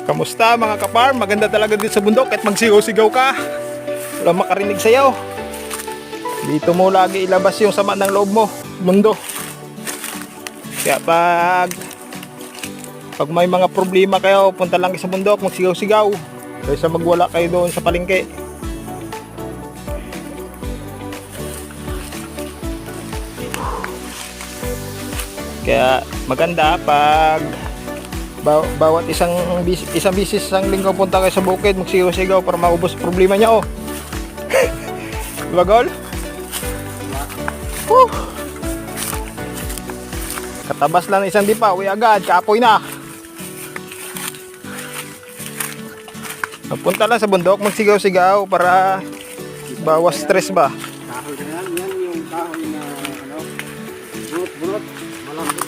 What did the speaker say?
Kamusta mga kaparm? Maganda talaga dito sa bundok kahit magsigaw-sigaw ka. Walang makarinig sa'yo. Dito mo lagi ilabas yung sama ng loob mo, mundo. Kaya pag may mga problema kayo, punta lang sa bundok, magsigaw-sigaw. Kaysa magwala kayo doon sa palengke. Kaya maganda pag bawat isang bisis isang linggo punta kayo sa bukid, magsigaw-sigaw para maubos problema niya, oh. Diba, Gol? Katabas lang isang dipa, uwi agad, kaapoy na. Punta lang sa bundok, magsigaw-sigaw para bawas stress ba. Kahoy na yan yung kahoy na ano, bunot-bunot, malambot.